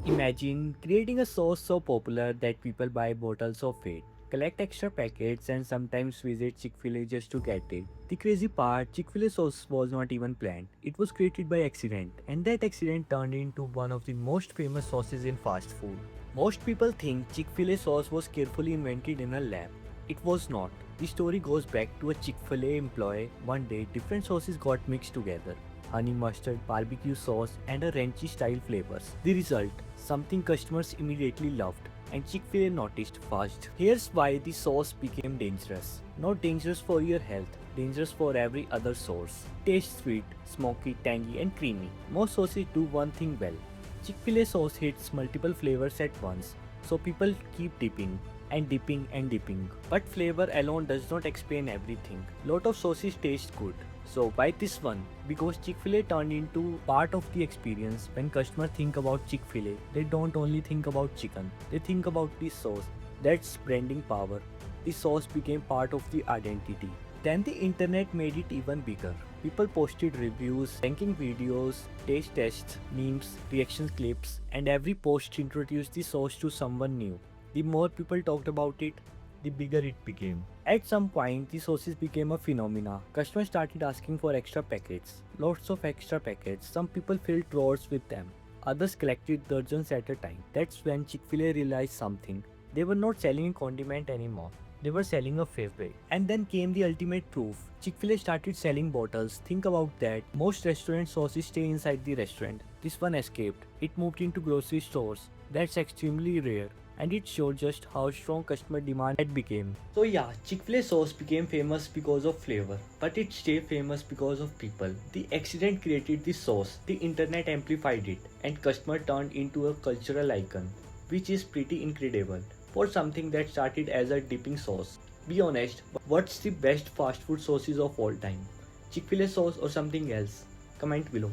Imagine creating a sauce so popular that people buy bottles of it, collect extra packets, and sometimes visit Chick-fil-A just to get it. The crazy part, Chick-fil-A sauce was not even planned. It was created by accident, and that accident turned into one of the most famous sauces in fast food. Most people think Chick-fil-A sauce was carefully invented in a lab. It was not. The story goes back to a Chick-fil-A employee. One day, different sauces got mixed together. Honey mustard, barbecue sauce, and a ranchy style flavors. The result, something customers immediately loved, and Chick-fil-A noticed fast. Here's why the sauce became dangerous. Not dangerous for your health, dangerous for every other sauce. Taste sweet, smoky, tangy, and creamy. Most sauces do one thing well. Chick-fil-A sauce hits multiple flavors at once, so people keep dipping and dipping and dipping. But flavor alone does not explain everything. Lot of sauces taste good. So why this one? Because Chick-fil-A turned into part of the experience. When customers think about Chick-fil-A, they don't only think about chicken. They think about the sauce. That's branding power. The sauce became part of the identity. Then the internet made it even bigger. People posted reviews, ranking videos, taste tests, memes, reaction clips, and every post introduced the sauce to someone new. The more people talked about it, the bigger it became. At some point, the sauces became a phenomena. Customers started asking for extra packets. Lots of extra packets. Some people filled drawers with them. Others collected dozens at a time. That's when Chick-fil-A realized something. They were not selling a condiment anymore. They were selling a favorite. And then came the ultimate proof. Chick-fil-A started selling bottles. Think about that. Most restaurant sauces stay inside the restaurant. This one escaped. It moved into grocery stores. That's extremely rare. And it showed just how strong customer demand had become. So yeah, Chick-fil-A sauce became famous because of flavor, but it stayed famous because of people. The accident created the sauce, the internet amplified it, and customer turned into a cultural icon, which is pretty incredible for something that started as a dipping sauce. Be honest, what's the best fast food sauces of all time? Chick-fil-A sauce or something else? Comment below.